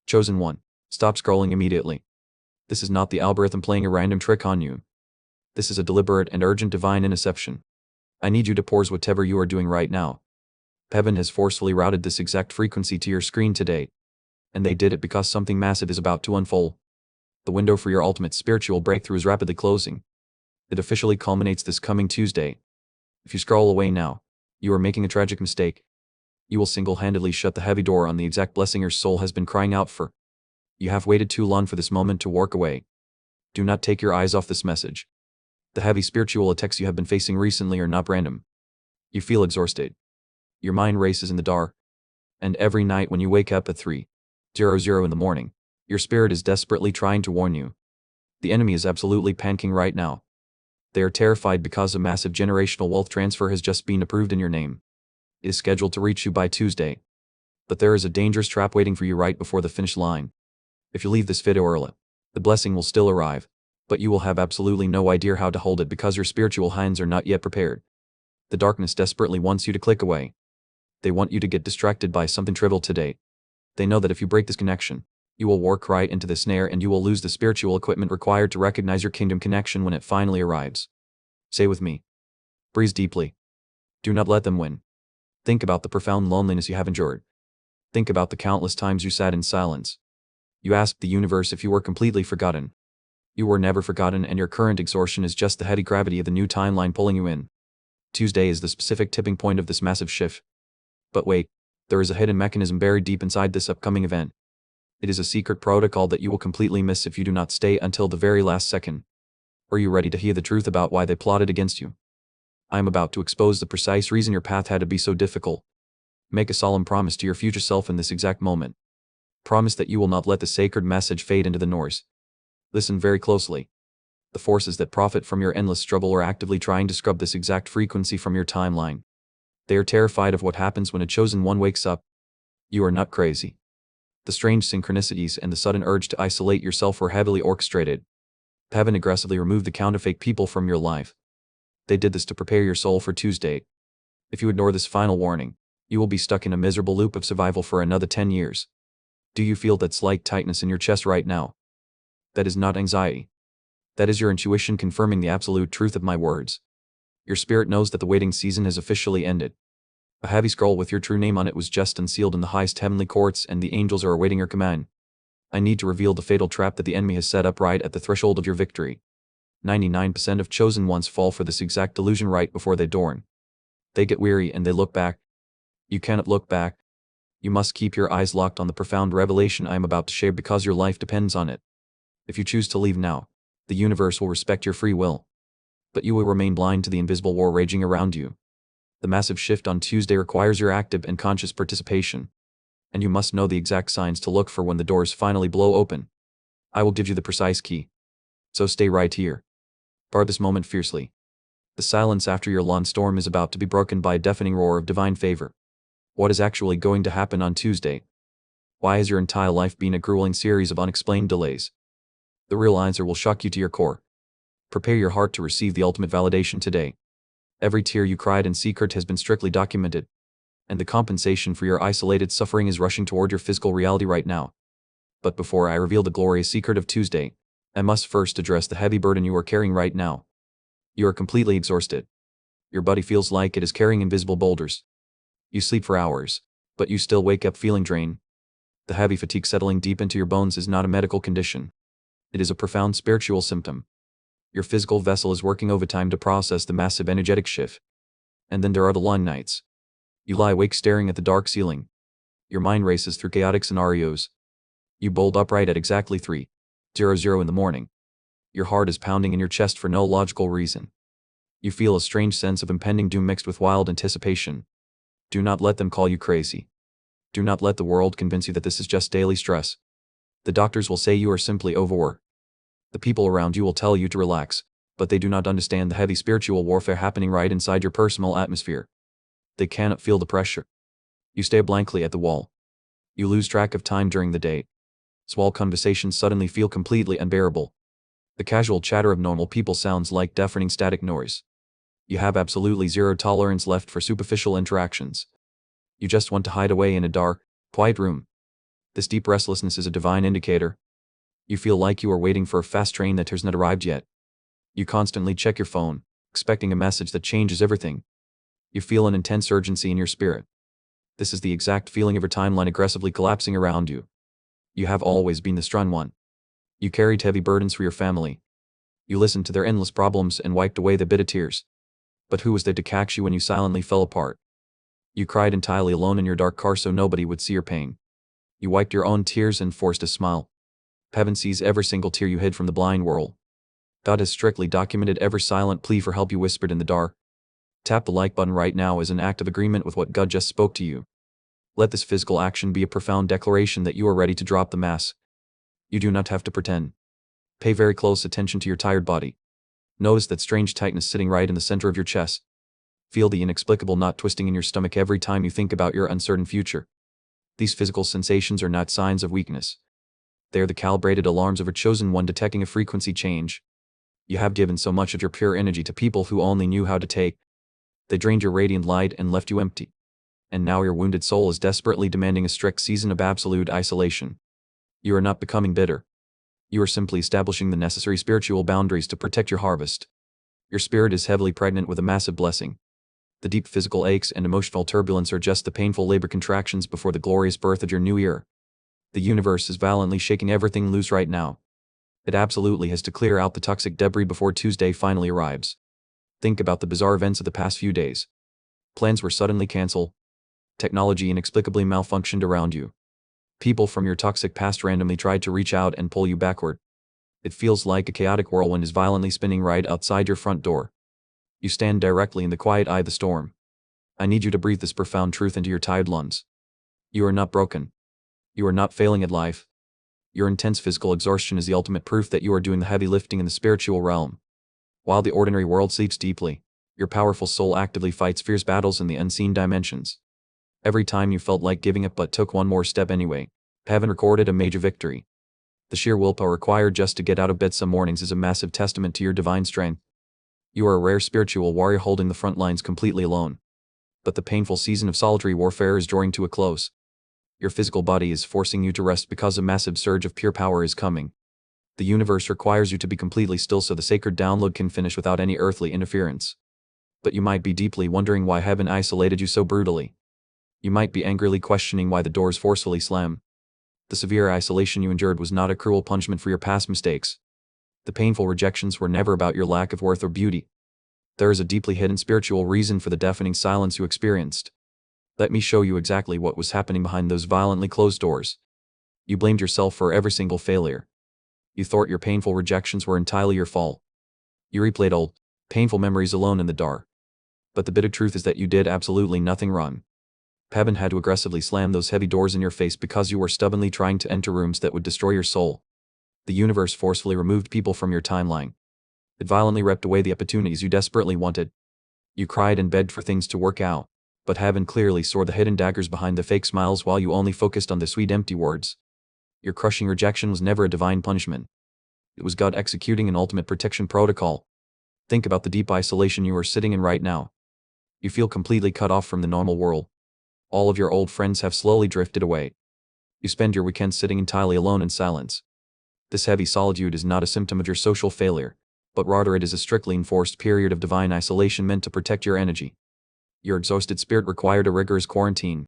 Chosen one. Stop scrolling immediately. This is not the algorithm playing a random trick on you. This is a deliberate and urgent divine interception. I need you to pause whatever you are doing right now. Heaven has forcefully routed this exact frequency to your screen today. And they did it because something massive is about to unfold. The window for your ultimate spiritual breakthrough is rapidly closing. It officially culminates this coming Tuesday. If you scroll away now, you are making a tragic mistake. You will single-handedly shut the heavy door on the exact blessing your soul has been crying out for. You have waited too long for this moment to walk away. Do not take your eyes off this message. The heavy spiritual attacks you have been facing recently are not random. You feel exhausted. Your mind races in the dark. And every night when you wake up at 3:00 in the morning, your spirit is desperately trying to warn you. The enemy is absolutely panicking right now. They are terrified because a massive generational wealth transfer has just been approved in your name. It is scheduled to reach you by Tuesday. But there is a dangerous trap waiting for you right before the finish line. If you leave this video early, the blessing will still arrive, but you will have absolutely no idea how to hold it because your spiritual hands are not yet prepared. The darkness desperately wants you to click away. They want you to get distracted by something trivial today. They know that if you break this connection, you will walk right into the snare and you will lose the spiritual equipment required to recognize your kingdom connection when it finally arrives. Say with me. Breathe deeply. Do not let them win. Think about the profound loneliness you have endured. Think about the countless times you sat in silence. You asked the universe if you were completely forgotten. You were never forgotten, and your current exhaustion is just the heavy gravity of the new timeline pulling you in. Tuesday is the specific tipping point of this massive shift. But wait, there is a hidden mechanism buried deep inside this upcoming event. It is a secret protocol that you will completely miss if you do not stay until the very last second. Are you ready to hear the truth about why they plotted against you? I am about to expose the precise reason your path had to be so difficult. Make a solemn promise to your future self in this exact moment. Promise that you will not let the sacred message fade into the noise. Listen very closely. The forces that profit from your endless struggle are actively trying to scrub this exact frequency from your timeline. They are terrified of what happens when a chosen one wakes up. You are not crazy. The strange synchronicities and the sudden urge to isolate yourself were heavily orchestrated. Heaven aggressively removed the counterfeit people from your life. They did this to prepare your soul for Tuesday. If you ignore this final warning, you will be stuck in a miserable loop of survival for another 10 years. Do you feel that slight tightness in your chest right now? That is not anxiety. That is your intuition confirming the absolute truth of my words. Your spirit knows that the waiting season has officially ended. A heavy scroll with your true name on it was just unsealed in the highest heavenly courts, and the angels are awaiting your command. I need to reveal the fatal trap that the enemy has set up right at the threshold of your victory. 99% of chosen ones fall for this exact delusion right before they dawn. They get weary and they look back. You cannot look back. You must keep your eyes locked on the profound revelation I am about to share because your life depends on it. If you choose to leave now, the universe will respect your free will. But you will remain blind to the invisible war raging around you. The massive shift on Tuesday requires your active and conscious participation. And you must know the exact signs to look for when the doors finally blow open. I will give you the precise key. So stay right here. Guard this moment fiercely. The silence after your lawn storm is about to be broken by a deafening roar of divine favor. What is actually going to happen on Tuesday? Why has your entire life been a grueling series of unexplained delays? The real answer will shock you to your core. Prepare your heart to receive the ultimate validation today. Every tear you cried in secret has been strictly documented. And the compensation for your isolated suffering is rushing toward your physical reality right now. But before I reveal the glorious secret of Tuesday, I must first address the heavy burden you are carrying right now. You are completely exhausted. Your body feels like it is carrying invisible boulders. You sleep for hours, but you still wake up feeling drained. The heavy fatigue settling deep into your bones is not a medical condition. It is a profound spiritual symptom. Your physical vessel is working overtime to process the massive energetic shift. And then there are the long nights. You lie awake staring at the dark ceiling. Your mind races through chaotic scenarios. You bolt upright at exactly 3:00 in the morning. Your heart is pounding in your chest for no logical reason. You feel a strange sense of impending doom mixed with wild anticipation. Do not let them call you crazy. Do not let the world convince you that this is just daily stress. The doctors will say you are simply overworked. The people around you will tell you to relax, but they do not understand the heavy spiritual warfare happening right inside your personal atmosphere. They cannot feel the pressure. You stare blankly at the wall. You lose track of time during the day. Small conversations suddenly feel completely unbearable. The casual chatter of normal people sounds like deafening static noise. You have absolutely zero tolerance left for superficial interactions. You just want to hide away in a dark, quiet room. This deep restlessness is a divine indicator. You feel like you are waiting for a fast train that has not arrived yet. You constantly check your phone, expecting a message that changes everything. You feel an intense urgency in your spirit. This is the exact feeling of your timeline aggressively collapsing around you. You have always been the strong one. You carried heavy burdens for your family. You listened to their endless problems and wiped away the bitter tears. But who was there to catch you when you silently fell apart? You cried entirely alone in your dark car so nobody would see your pain. You wiped your own tears and forced a smile. Heaven sees every single tear you hid from the blind world. God has strictly documented every silent plea for help you whispered in the dark. Tap the like button right now as an act of agreement with what God just spoke to you. Let this physical action be a profound declaration that you are ready to drop the mask. You do not have to pretend. Pay very close attention to your tired body. Notice that strange tightness sitting right in the center of your chest. Feel the inexplicable knot twisting in your stomach every time you think about your uncertain future. These physical sensations are not signs of weakness. They are the calibrated alarms of a chosen one detecting a frequency change. You have given so much of your pure energy to people who only knew how to take. They drained your radiant light and left you empty. And now your wounded soul is desperately demanding a strict season of absolute isolation. You are not becoming bitter. You are simply establishing the necessary spiritual boundaries to protect your harvest. Your spirit is heavily pregnant with a massive blessing. The deep physical aches and emotional turbulence are just the painful labor contractions before the glorious birth of your new year. The universe is violently shaking everything loose right now. It absolutely has to clear out the toxic debris before Tuesday finally arrives. Think about the bizarre events of the past few days. Plans were suddenly canceled. Technology inexplicably malfunctioned around you. People from your toxic past randomly tried to reach out and pull you backward. It feels like a chaotic whirlwind is violently spinning right outside your front door. You stand directly in the quiet eye of the storm. I need you to breathe this profound truth into your tired lungs. You are not broken. You are not failing at life. Your intense physical exhaustion is the ultimate proof that you are doing the heavy lifting in the spiritual realm. While the ordinary world sleeps deeply, your powerful soul actively fights fierce battles in the unseen dimensions. Every time you felt like giving up but took one more step anyway, heaven recorded a major victory. The sheer willpower required just to get out of bed some mornings is a massive testament to your divine strength. You are a rare spiritual warrior holding the front lines completely alone. But the painful season of solitary warfare is drawing to a close. Your physical body is forcing you to rest because a massive surge of pure power is coming. The universe requires you to be completely still so the sacred download can finish without any earthly interference. But you might be deeply wondering why heaven isolated you so brutally. You might be angrily questioning why the doors forcefully slam. The severe isolation you endured was not a cruel punishment for your past mistakes. The painful rejections were never about your lack of worth or beauty. There is a deeply hidden spiritual reason for the deafening silence you experienced. Let me show you exactly what was happening behind those violently closed doors. You blamed yourself for every single failure. You thought your painful rejections were entirely your fault. You replayed old, painful memories alone in the dark. But the bitter truth is that you did absolutely nothing wrong. Heaven had to aggressively slam those heavy doors in your face because you were stubbornly trying to enter rooms that would destroy your soul. The universe forcefully removed people from your timeline. It violently ripped away the opportunities you desperately wanted. You cried and begged for things to work out, but heaven clearly saw the hidden daggers behind the fake smiles while you only focused on the sweet empty words. Your crushing rejection was never a divine punishment. It was God executing an ultimate protection protocol. Think about the deep isolation you are sitting in right now. You feel completely cut off from the normal world. All of your old friends have slowly drifted away. You spend your weekends sitting entirely alone in silence. This heavy solitude is not a symptom of your social failure, but rather it is a strictly enforced period of divine isolation meant to protect your energy. Your exhausted spirit required a rigorous quarantine.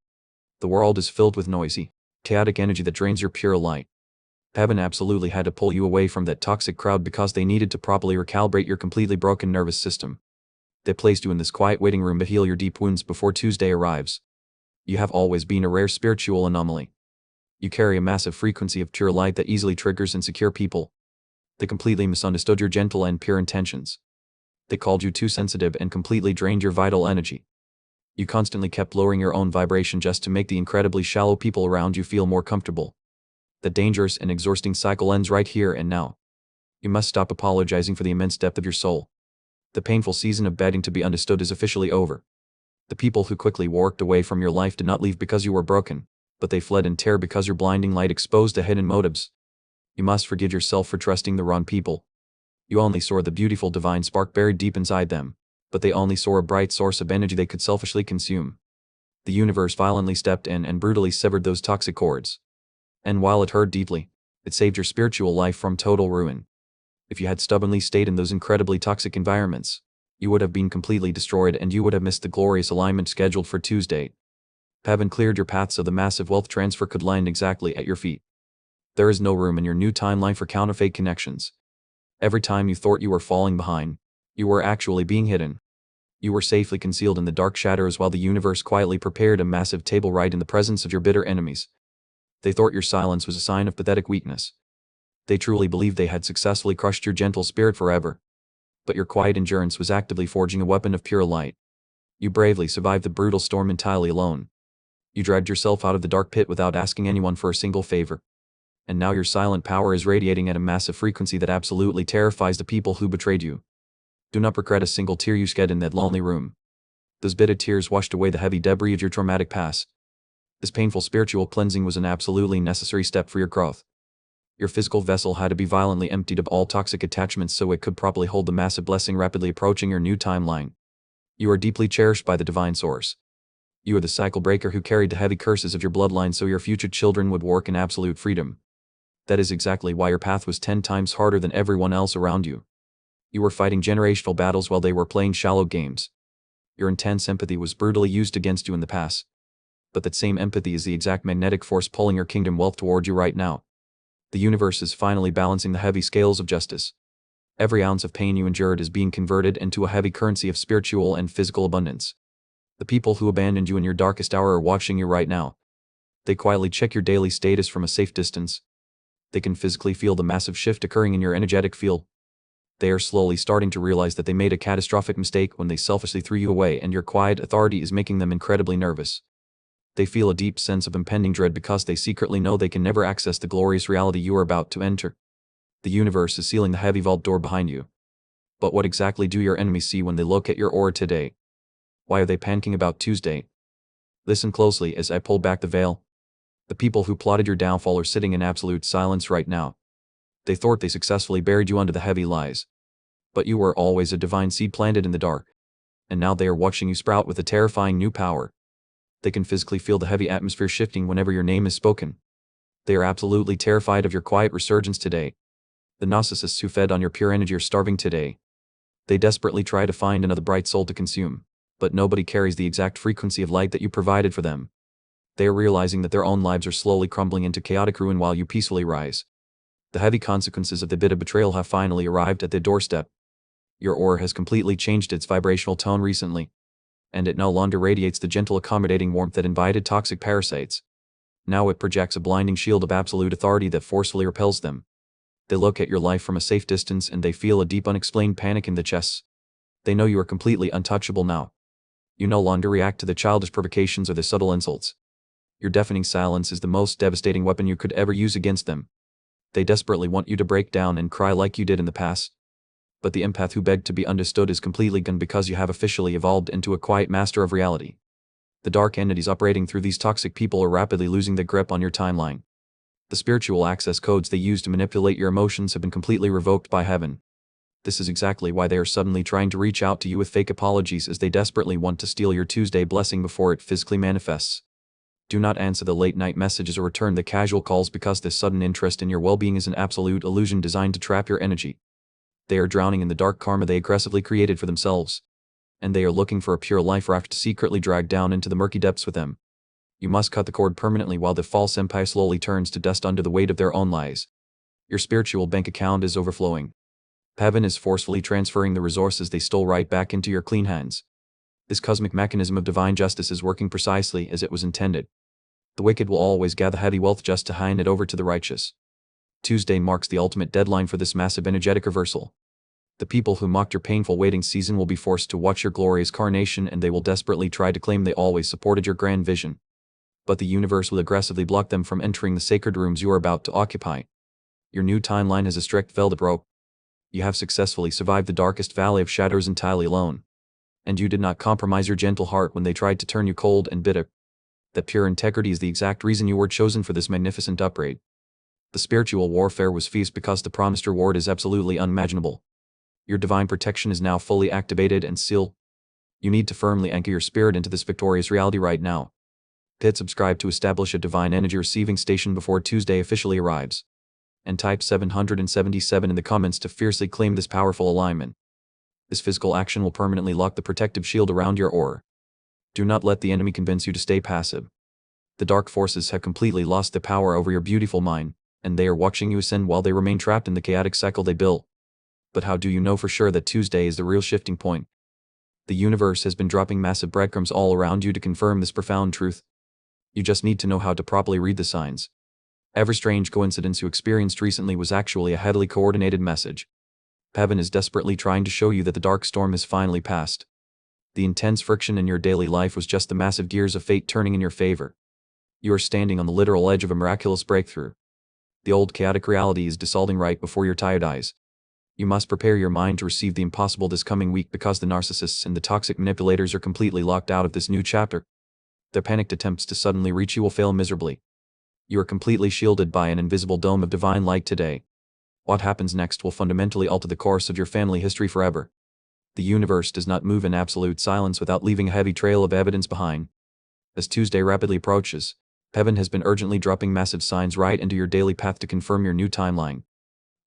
The world is filled with noisy, chaotic energy that drains your pure light. Heaven absolutely had to pull you away from that toxic crowd because they needed to properly recalibrate your completely broken nervous system. They placed you in this quiet waiting room to heal your deep wounds before Tuesday arrives. You have always been a rare spiritual anomaly. You carry a massive frequency of pure light that easily triggers insecure people. They completely misunderstood your gentle and pure intentions. They called you too sensitive and completely drained your vital energy. You constantly kept lowering your own vibration just to make the incredibly shallow people around you feel more comfortable. The dangerous and exhausting cycle ends right here and now. You must stop apologizing for the immense depth of your soul. The painful season of begging to be understood is officially over. The people who quickly walked away from your life did not leave because you were broken, but they fled in terror because your blinding light exposed the hidden motives. You must forgive yourself for trusting the wrong people. You only saw the beautiful divine spark buried deep inside them, but they only saw a bright source of energy they could selfishly consume. The universe violently stepped in and brutally severed those toxic cords. And while it hurt deeply, it saved your spiritual life from total ruin. If you had stubbornly stayed in those incredibly toxic environments, you would have been completely destroyed and you would have missed the glorious alignment scheduled for Tuesday. Heaven cleared your path so the massive wealth transfer could land exactly at your feet. There is no room in your new timeline for counterfeit connections. Every time you thought you were falling behind, you were actually being hidden. You were safely concealed in the dark shadows while the universe quietly prepared a massive table right in the presence of your bitter enemies. They thought your silence was a sign of pathetic weakness. They truly believed they had successfully crushed your gentle spirit forever. But your quiet endurance was actively forging a weapon of pure light. You bravely survived the brutal storm entirely alone. You dragged yourself out of the dark pit without asking anyone for a single favor. And now your silent power is radiating at a massive frequency that absolutely terrifies the people who betrayed you. Do not regret a single tear you shed in that lonely room. Those bitter tears washed away the heavy debris of your traumatic past. This painful spiritual cleansing was an absolutely necessary step for your growth. Your physical vessel had to be violently emptied of all toxic attachments so it could properly hold the massive blessing rapidly approaching your new timeline. You are deeply cherished by the divine source. You are the cycle breaker who carried the heavy curses of your bloodline so your future children would work in absolute freedom. That is exactly why your path was 10 times harder than everyone else around you. You were fighting generational battles while they were playing shallow games. Your intense empathy was brutally used against you in the past. But that same empathy is the exact magnetic force pulling your kingdom wealth toward you right now. The universe is finally balancing the heavy scales of justice. Every ounce of pain you endured is being converted into a heavy currency of spiritual and physical abundance. The people who abandoned you in your darkest hour are watching you right now. They quietly check your daily status from a safe distance. They can physically feel the massive shift occurring in your energetic field. They are slowly starting to realize that they made a catastrophic mistake when they selfishly threw you away, and your quiet authority is making them incredibly nervous. They feel a deep sense of impending dread because they secretly know they can never access the glorious reality you are about to enter. The universe is sealing the heavy vault door behind you. But what exactly do your enemies see when they look at your aura today? Why are they panicking about Tuesday? Listen closely as I pull back the veil. The people who plotted your downfall are sitting in absolute silence right now. They thought they successfully buried you under the heavy lies. But you were always a divine seed planted in the dark. And now they are watching you sprout with a terrifying new power. They can physically feel the heavy atmosphere shifting whenever your name is spoken. They are absolutely terrified of your quiet resurgence today. The narcissists who fed on your pure energy are starving today. They desperately try to find another bright soul to consume, but nobody carries the exact frequency of light that you provided for them. They are realizing that their own lives are slowly crumbling into chaotic ruin while you peacefully rise. The heavy consequences of the bitter betrayal have finally arrived at their doorstep. Your aura has completely changed its vibrational tone recently, and it no longer radiates the gentle accommodating warmth that invited toxic parasites. Now it projects a blinding shield of absolute authority that forcefully repels them. They look at your life from a safe distance and they feel a deep unexplained panic in the chest. They know you are completely untouchable now. You no longer react to the childish provocations or the subtle insults. Your deafening silence is the most devastating weapon you could ever use against them. They desperately want you to break down and cry like you did in the past. But the empath who begged to be understood is completely gone because you have officially evolved into a quiet master of reality. The dark entities operating through these toxic people are rapidly losing their grip on your timeline. The spiritual access codes they use to manipulate your emotions have been completely revoked by heaven. This is exactly why they are suddenly trying to reach out to you with fake apologies, as they desperately want to steal your Tuesday blessing before it physically manifests. Do not answer the late-night messages or return the casual calls because this sudden interest in your well-being is an absolute illusion designed to trap your energy. They are drowning in the dark karma they aggressively created for themselves. And they are looking for a pure life raft to secretly drag down into the murky depths with them. You must cut the cord permanently while the false empire slowly turns to dust under the weight of their own lies. Your spiritual bank account is overflowing. Heaven is forcefully transferring the resources they stole right back into your clean hands. This cosmic mechanism of divine justice is working precisely as it was intended. The wicked will always gather heavy wealth just to hand it over to the righteous. Tuesday marks the ultimate deadline for this massive energetic reversal. The people who mocked your painful waiting season will be forced to watch your glorious coronation, and they will desperately try to claim they always supported your grand vision. But the universe will aggressively block them from entering the sacred rooms you are about to occupy. Your new timeline has a strict velvet rope. You have successfully survived the darkest valley of shadows entirely alone. And you did not compromise your gentle heart when they tried to turn you cold and bitter. That pure integrity is the exact reason you were chosen for this magnificent upgrade. The spiritual warfare was fierce because the promised reward is absolutely unimaginable. Your divine protection is now fully activated and sealed. You need to firmly anchor your spirit into this victorious reality right now. Hit subscribe to establish a divine energy receiving station before Tuesday officially arrives. And type 777 in the comments to fiercely claim this powerful alignment. This physical action will permanently lock the protective shield around your aura. Do not let the enemy convince you to stay passive. The dark forces have completely lost their power over your beautiful mind, and they are watching you ascend while they remain trapped in the chaotic cycle they built. But how do you know for sure that Tuesday is the real shifting point? The universe has been dropping massive breadcrumbs all around you to confirm this profound truth. You just need to know how to properly read the signs. Every strange coincidence you experienced recently was actually a heavily coordinated message. Heaven is desperately trying to show you that the dark storm has finally passed. The intense friction in your daily life was just the massive gears of fate turning in your favor. You are standing on the literal edge of a miraculous breakthrough. The old chaotic reality is dissolving right before your tired eyes. You must prepare your mind to receive the impossible this coming week because the narcissists and the toxic manipulators are completely locked out of this new chapter. Their panicked attempts to suddenly reach you will fail miserably. You are completely shielded by an invisible dome of divine light today. What happens next will fundamentally alter the course of your family history forever. The universe does not move in absolute silence without leaving a heavy trail of evidence behind. As Tuesday rapidly approaches, heaven has been urgently dropping massive signs right into your daily path to confirm your new timeline.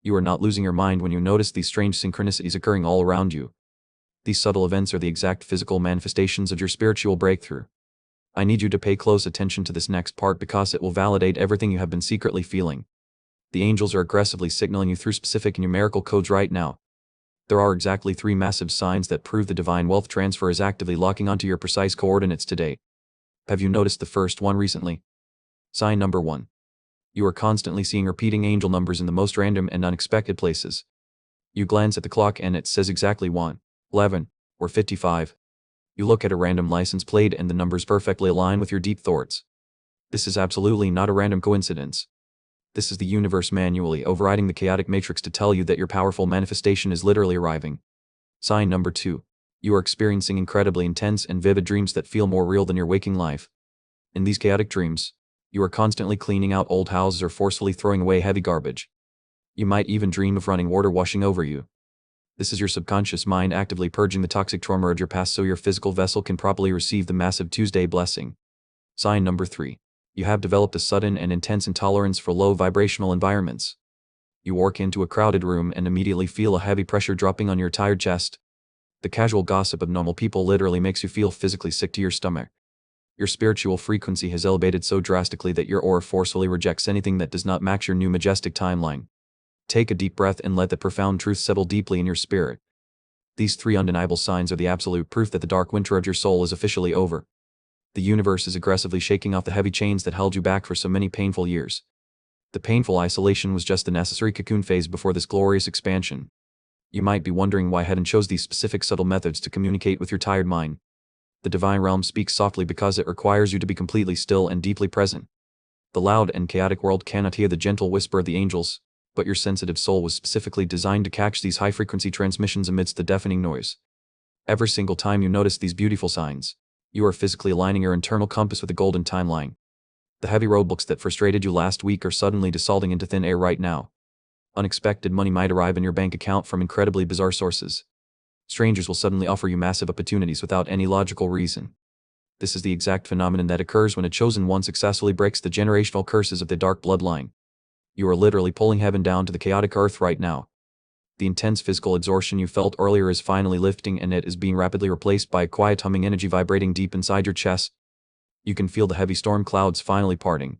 You are not losing your mind when you notice these strange synchronicities occurring all around you. These subtle events are the exact physical manifestations of your spiritual breakthrough. I need you to pay close attention to this next part because it will validate everything you have been secretly feeling. The angels are aggressively signaling you through specific numerical codes right now. There are exactly 3 massive signs that prove the divine wealth transfer is actively locking onto your precise coordinates today. Have you noticed the first one recently? Sign number 1. You are constantly seeing repeating angel numbers in the most random and unexpected places. You glance at the clock and it says exactly 1, 11, or 55. You look at a random license plate and the numbers perfectly align with your deep thoughts. This is absolutely not a random coincidence. This is the universe manually overriding the chaotic matrix to tell you that your powerful manifestation is literally arriving. Sign number 2. You are experiencing incredibly intense and vivid dreams that feel more real than your waking life. In these chaotic dreams, you are constantly cleaning out old houses or forcefully throwing away heavy garbage. You might even dream of running water washing over you. This is your subconscious mind actively purging the toxic trauma of your past so your physical vessel can properly receive the massive Tuesday blessing. Sign number 3. You have developed a sudden and intense intolerance for low vibrational environments. You walk into a crowded room and immediately feel a heavy pressure dropping on your tired chest. The casual gossip of normal people literally makes you feel physically sick to your stomach. Your spiritual frequency has elevated so drastically that your aura forcefully rejects anything that does not match your new majestic timeline. Take a deep breath and let the profound truth settle deeply in your spirit. These 3 undeniable signs are the absolute proof that the dark winter of your soul is officially over. The universe is aggressively shaking off the heavy chains that held you back for so many painful years. The painful isolation was just the necessary cocoon phase before this glorious expansion. You might be wondering why heaven chose these specific subtle methods to communicate with your tired mind. The divine realm speaks softly because it requires you to be completely still and deeply present. The loud and chaotic world cannot hear the gentle whisper of the angels, but your sensitive soul was specifically designed to catch these high-frequency transmissions amidst the deafening noise. Every single time you notice these beautiful signs, you are physically aligning your internal compass with the golden timeline. The heavy roadblocks that frustrated you last week are suddenly dissolving into thin air right now. Unexpected money might arrive in your bank account from incredibly bizarre sources. Strangers will suddenly offer you massive opportunities without any logical reason. This is the exact phenomenon that occurs when a chosen one successfully breaks the generational curses of the dark bloodline. You are literally pulling heaven down to the chaotic earth right now. The intense physical exhaustion you felt earlier is finally lifting and it is being rapidly replaced by a quiet humming energy vibrating deep inside your chest. You can feel the heavy storm clouds finally parting.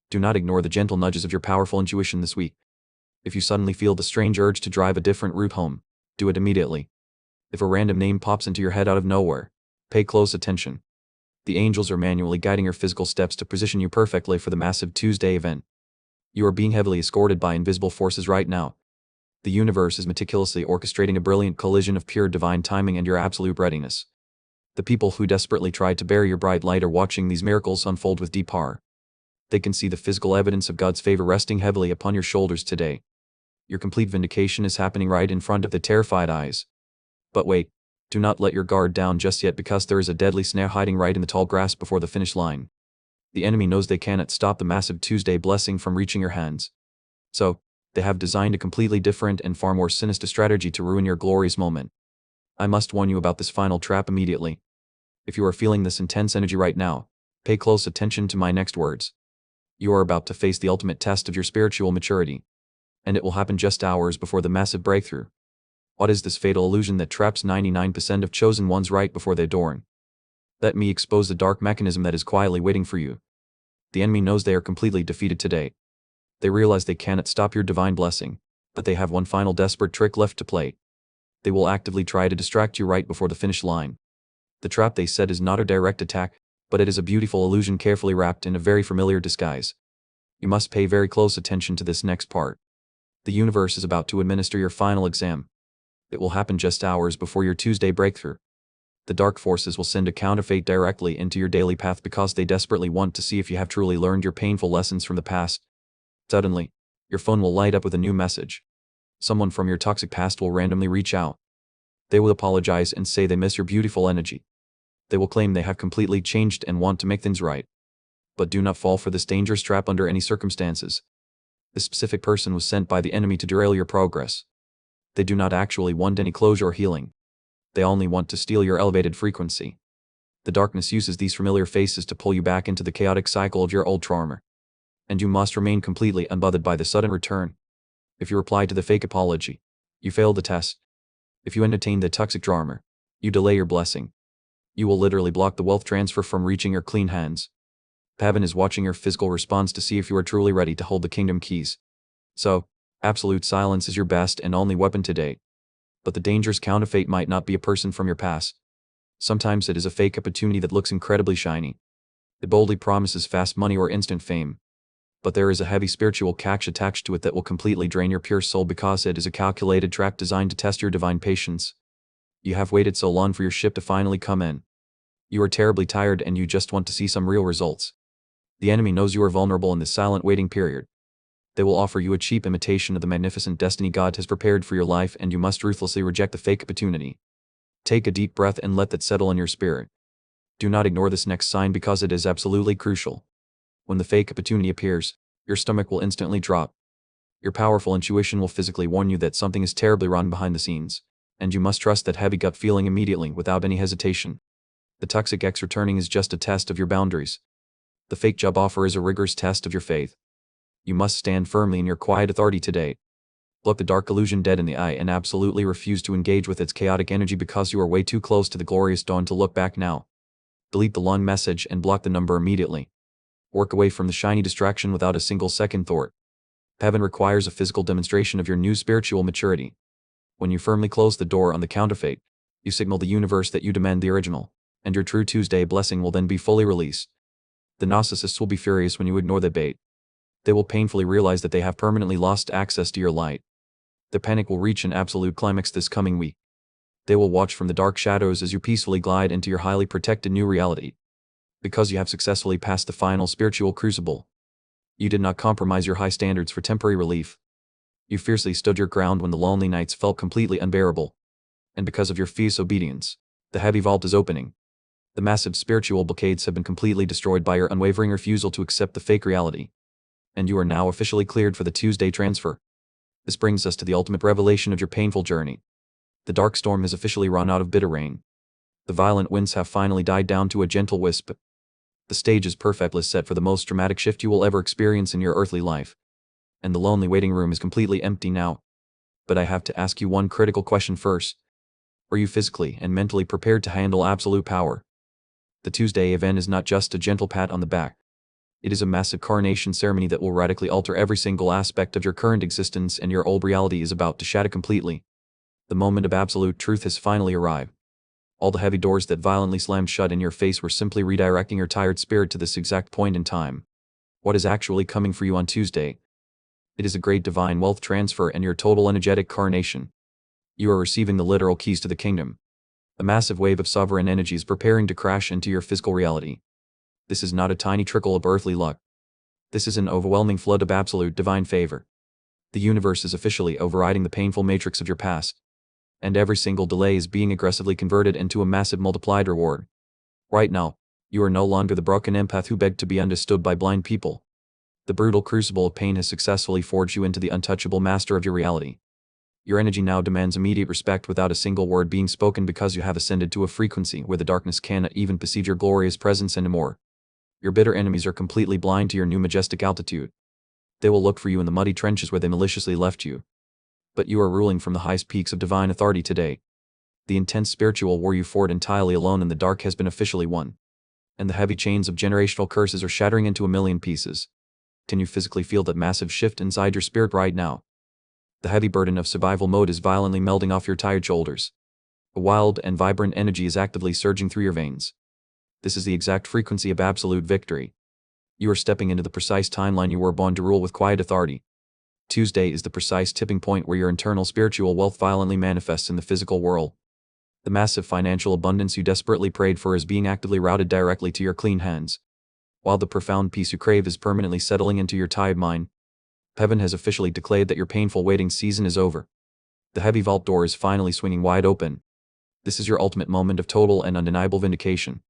Do not ignore the gentle nudges of your powerful intuition this week. If you suddenly feel the strange urge to drive a different route home, do it immediately. If a random name pops into your head out of nowhere, pay close attention. The angels are manually guiding your physical steps to position you perfectly for the massive Tuesday event. You are being heavily escorted by invisible forces right now. The universe is meticulously orchestrating a brilliant collision of pure divine timing and your absolute readiness. The people who desperately tried to bury your bright light are watching these miracles unfold with deep horror. They can see the physical evidence of God's favor resting heavily upon your shoulders today. Your complete vindication is happening right in front of the terrified eyes. But wait, do not let your guard down just yet because there is a deadly snare hiding right in the tall grass before the finish line. The enemy knows they cannot stop the massive Tuesday blessing from reaching your hands. So, they have designed a completely different and far more sinister strategy to ruin your glorious moment. I must warn you about this final trap immediately. If you are feeling this intense energy right now, Pay close attention to my next words. You are about to face the ultimate test of your spiritual maturity. And it will happen just hours before the massive breakthrough. What is this fatal illusion that traps 99% of chosen ones right before they dawn? Let me expose the dark mechanism that is quietly waiting for you. The enemy knows they are completely defeated today. They realize they cannot stop your divine blessing, but they have one final desperate trick left to play. They will actively try to distract you right before the finish line. The trap they set is not a direct attack, but it is a beautiful illusion carefully wrapped in a very familiar disguise. You must pay very close attention to this next part. The universe is about to administer your final exam. It will happen just hours before your Tuesday breakthrough. The dark forces will send a counterfeit directly into your daily path because they desperately want to see if you have truly learned your painful lessons from the past. Suddenly, your phone will light up with a new message. Someone from your toxic past will randomly reach out. They will apologize and say they miss your beautiful energy. They will claim they have completely changed and want to make things right. But do not fall for this dangerous trap under any circumstances. This specific person was sent by the enemy to derail your progress. They do not actually want any closure or healing. They only want to steal your elevated frequency. The darkness uses these familiar faces to pull you back into the chaotic cycle of your old trauma. And you must remain completely unbothered by the sudden return. If you reply to the fake apology, you fail the test. If you entertain the toxic drama, you delay your blessing. You will literally block the wealth transfer from reaching your clean hands. Heaven is watching your physical response to see if you are truly ready to hold the kingdom keys. So, absolute silence is your best and only weapon today. But the dangerous counterfeit might not be a person from your past. Sometimes it is a fake opportunity that looks incredibly shiny. It boldly promises fast money or instant fame. But there is a heavy spiritual catch attached to it that will completely drain your pure soul because it is a calculated trap designed to test your divine patience. You have waited so long for your ship to finally come in. You are terribly tired and you just want to see some real results. The enemy knows you are vulnerable in this silent waiting period. They will offer you a cheap imitation of the magnificent destiny God has prepared for your life, and you must ruthlessly reject the fake opportunity. Take a deep breath and let that settle in your spirit. Do not ignore this next sign because it is absolutely crucial. When the fake opportunity appears, your stomach will instantly drop. Your powerful intuition will physically warn you that something is terribly wrong behind the scenes, and you must trust that heavy gut feeling immediately without any hesitation. The toxic ex returning is just a test of your boundaries. The fake job offer is a rigorous test of your faith. You must stand firmly in your quiet authority today. Look the dark illusion dead in the eye and absolutely refuse to engage with its chaotic energy because you are way too close to the glorious dawn to look back now. Delete the long message and block the number immediately. Work away from the shiny distraction without a single second thought. Heaven requires a physical demonstration of your new spiritual maturity. When you firmly close the door on the counterfeit, you signal the universe that you demand the original, and your true Tuesday blessing will then be fully released. The narcissists will be furious when you ignore the bait. They will painfully realize that they have permanently lost access to your light. The panic will reach an absolute climax this coming week. They will watch from the dark shadows as you peacefully glide into your highly protected new reality. Because you have successfully passed the final spiritual crucible. You did not compromise your high standards for temporary relief. You fiercely stood your ground when the lonely nights felt completely unbearable. And because of your fierce obedience, the heavy vault is opening. The massive spiritual blockades have been completely destroyed by your unwavering refusal to accept the fake reality. And you are now officially cleared for the Tuesday transfer. This brings us to the ultimate revelation of your painful journey. The dark storm has officially run out of bitter rain. The violent winds have finally died down to a gentle wisp. The stage is perfectly set for the most dramatic shift you will ever experience in your earthly life. And the lonely waiting room is completely empty now. But I have to ask you one critical question first. Are you physically and mentally prepared to handle absolute power? The Tuesday event is not just a gentle pat on the back. It is a massive coronation ceremony that will radically alter every single aspect of your current existence, and your old reality is about to shatter completely. The moment of absolute truth has finally arrived. All the heavy doors that violently slammed shut in your face were simply redirecting your tired spirit to this exact point in time. What is actually coming for you on Tuesday? It is a great divine wealth transfer and your total energetic coronation. You are receiving the literal keys to the kingdom. A massive wave of sovereign energy is preparing to crash into your physical reality. This is not a tiny trickle of earthly luck. This is an overwhelming flood of absolute divine favor. The universe is officially overriding the painful matrix of your past. And every single delay is being aggressively converted into a massive multiplied reward. Right now, you are no longer the broken empath who begged to be understood by blind people. The brutal crucible of pain has successfully forged you into the untouchable master of your reality. Your energy now demands immediate respect without a single word being spoken because you have ascended to a frequency where the darkness cannot even perceive your glorious presence anymore. Your bitter enemies are completely blind to your new majestic altitude. They will look for you in the muddy trenches where they maliciously left you. But you are ruling from the highest peaks of divine authority today. The intense spiritual war you fought entirely alone in the dark has been officially won. And the heavy chains of generational curses are shattering into a million pieces. Can you physically feel that massive shift inside your spirit right now? The heavy burden of survival mode is violently melting off your tired shoulders. A wild and vibrant energy is actively surging through your veins. This is the exact frequency of absolute victory. You are stepping into the precise timeline you were born to rule with quiet authority. Tuesday is the precise tipping point where your internal spiritual wealth violently manifests in the physical world. The massive financial abundance you desperately prayed for is being actively routed directly to your clean hands. While the profound peace you crave is permanently settling into your tired mind, heaven has officially declared that your painful waiting season is over. The heavy vault door is finally swinging wide open. This is your ultimate moment of total and undeniable vindication.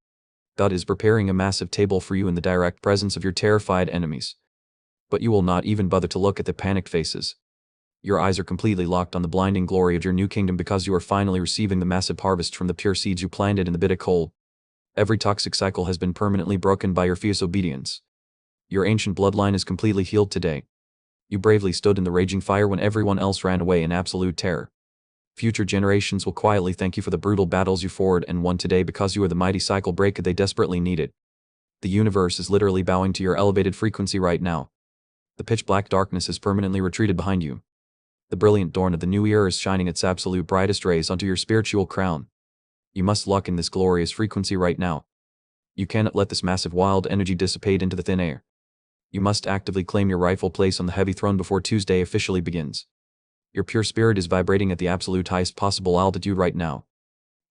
God is preparing a massive table for you in the direct presence of your terrified enemies. But you will not even bother to look at the panicked faces. Your eyes are completely locked on the blinding glory of your new kingdom because you are finally receiving the massive harvest from the pure seeds you planted in the bitter cold. Every toxic cycle has been permanently broken by your fierce obedience. Your ancient bloodline is completely healed today. You bravely stood in the raging fire when everyone else ran away in absolute terror. Future generations will quietly thank you for the brutal battles you fought and won today because you are the mighty cycle breaker they desperately needed. The universe is literally bowing to your elevated frequency right now. The pitch-black darkness has permanently retreated behind you. The brilliant dawn of the new era is shining its absolute brightest rays onto your spiritual crown. You must lock in this glorious frequency right now. You cannot let this massive wild energy dissipate into the thin air. You must actively claim your rightful place on the heavy throne before Tuesday officially begins. Your pure spirit is vibrating at the absolute highest possible altitude right now.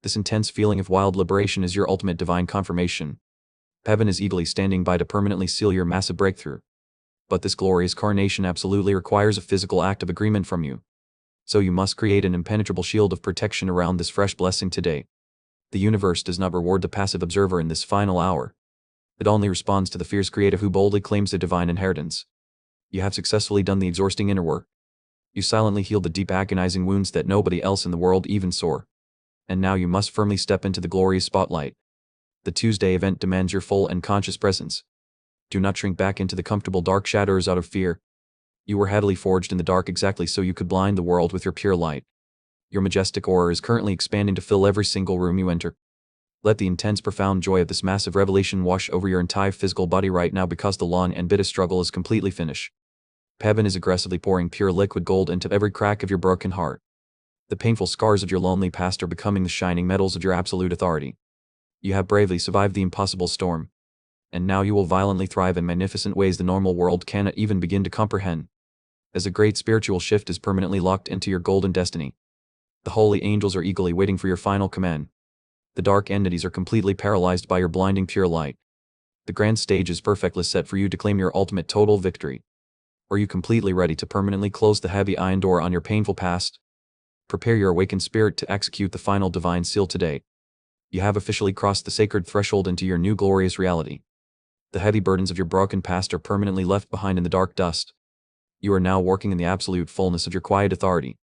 This intense feeling of wild liberation is your ultimate divine confirmation. Heaven is eagerly standing by to permanently seal your massive breakthrough. But this glorious coronation absolutely requires a physical act of agreement from you. So you must create an impenetrable shield of protection around this fresh blessing today. The universe does not reward the passive observer in this final hour. It only responds to the fierce creative who boldly claims their divine inheritance. You have successfully done the exhausting inner work. You silently healed the deep agonizing wounds that nobody else in the world even saw. And now you must firmly step into the glorious spotlight. The Tuesday event demands your full and conscious presence. Do not shrink back into the comfortable dark shadows out of fear. You were heavily forged in the dark exactly so you could blind the world with your pure light. Your majestic aura is currently expanding to fill every single room you enter. Let the intense profound joy of this massive revelation wash over your entire physical body right now because the long and bitter struggle is completely finished. Heaven is aggressively pouring pure liquid gold into every crack of your broken heart. The painful scars of your lonely past are becoming the shining metals of your absolute authority. You have bravely survived the impossible storm. And now you will violently thrive in magnificent ways the normal world cannot even begin to comprehend. As a great spiritual shift is permanently locked into your golden destiny. The holy angels are eagerly waiting for your final command. The dark entities are completely paralyzed by your blinding pure light. The grand stage is perfectly set for you to claim your ultimate total victory. Are you completely ready to permanently close the heavy iron door on your painful past? Prepare your awakened spirit to execute the final divine seal today. You have officially crossed the sacred threshold into your new glorious reality. The heavy burdens of your broken past are permanently left behind in the dark dust. You are now working in the absolute fullness of your quiet authority.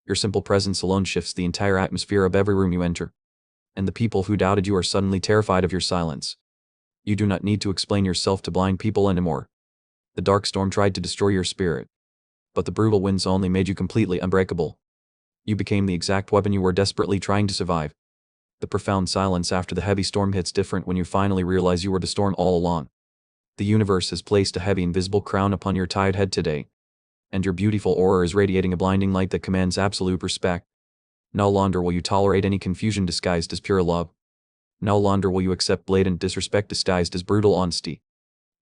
Your simple presence alone shifts the entire atmosphere of every room you enter. And the people who doubted you are suddenly terrified of your silence. You do not need to explain yourself to blind people anymore. The dark storm tried to destroy your spirit. But the brutal winds only made you completely unbreakable. You became the exact weapon you were desperately trying to survive. The profound silence after the heavy storm hits different when you finally realize you were the storm all along. The universe has placed a heavy invisible crown upon your tired head today. And your beautiful aura is radiating a blinding light that commands absolute respect. No longer will you tolerate any confusion disguised as pure love. No longer will you accept blatant disrespect disguised as brutal honesty.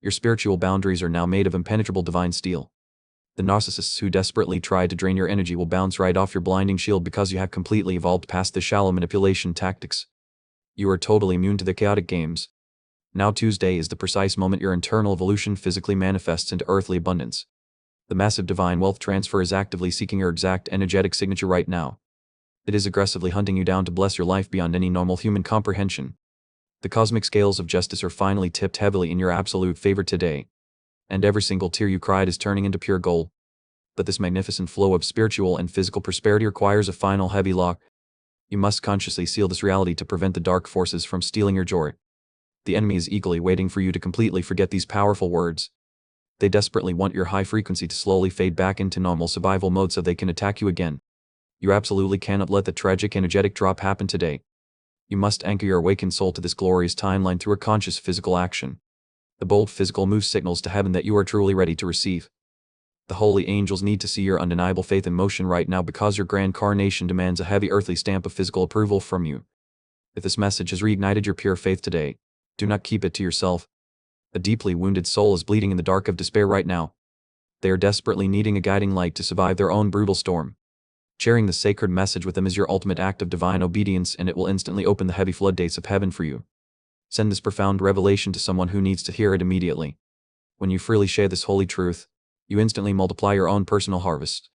Your spiritual boundaries are now made of impenetrable divine steel. The narcissists who desperately try to drain your energy will bounce right off your blinding shield because you have completely evolved past the shallow manipulation tactics. You are totally immune to the chaotic games. Now Tuesday is the precise moment your internal evolution physically manifests into earthly abundance. The massive divine wealth transfer is actively seeking your exact energetic signature right now. It is aggressively hunting you down to bless your life beyond any normal human comprehension. The cosmic scales of justice are finally tipped heavily in your absolute favor today. And every single tear you cried is turning into pure gold. But this magnificent flow of spiritual and physical prosperity requires a final heavy lock. You must consciously seal this reality to prevent the dark forces from stealing your joy. The enemy is eagerly waiting for you to completely forget these powerful words. They desperately want your high frequency to slowly fade back into normal survival mode so they can attack you again. You absolutely cannot let the tragic energetic drop happen today. You must anchor your awakened soul to this glorious timeline through a conscious physical action. The bold physical move signals to heaven that you are truly ready to receive. The holy angels need to see your undeniable faith in motion right now because your grand carnation demands a heavy earthly stamp of physical approval from you. If this message has reignited your pure faith today, do not keep it to yourself. A deeply wounded soul is bleeding in the dark of despair right now. They are desperately needing a guiding light to survive their own brutal storm. Sharing the sacred message with them is your ultimate act of divine obedience, and it will instantly open the heavy floodgates of heaven for you. Send this profound revelation to someone who needs to hear it immediately. When you freely share this holy truth, you instantly multiply your own personal harvest.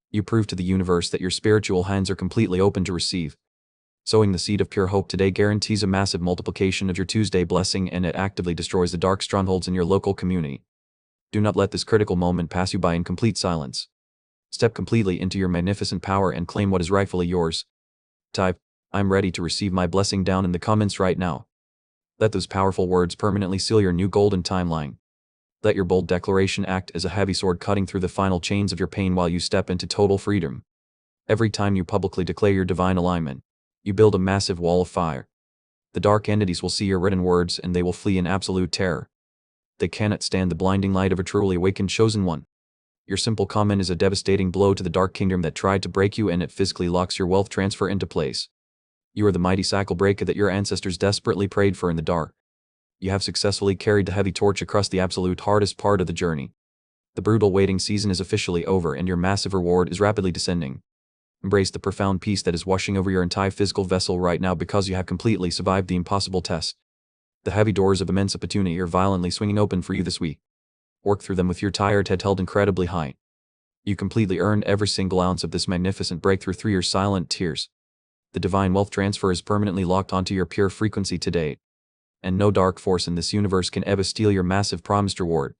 You prove to the universe that your spiritual hands are completely open to receive. Sowing the seed of pure hope today guarantees a massive multiplication of your Tuesday blessing, and it actively destroys the dark strongholds in your local community. Do not let this critical moment pass you by in complete silence. Step completely into your magnificent power and claim what is rightfully yours. Type, "I'm ready to receive my blessing" down in the comments right now. Let those powerful words permanently seal your new golden timeline. Let your bold declaration act as a heavy sword cutting through the final chains of your pain while you step into total freedom. Every time you publicly declare your divine alignment, you build a massive wall of fire. The dark entities will see your written words and they will flee in absolute terror. They cannot stand the blinding light of a truly awakened chosen one. Your simple comment is a devastating blow to the dark kingdom that tried to break you, and it physically locks your wealth transfer into place. You are the mighty cycle breaker that your ancestors desperately prayed for in the dark. You have successfully carried the heavy torch across the absolute hardest part of the journey. The brutal waiting season is officially over and your massive reward is rapidly descending. Embrace the profound peace that is washing over your entire physical vessel right now because you have completely survived the impossible test. The heavy doors of immense opportunity are violently swinging open for you this week. Work through them with your tired head held incredibly high. You completely earned every single ounce of this magnificent breakthrough through your silent tears. The divine wealth transfer is permanently locked onto your pure frequency today. And no dark force in this universe can ever steal your massive promised reward.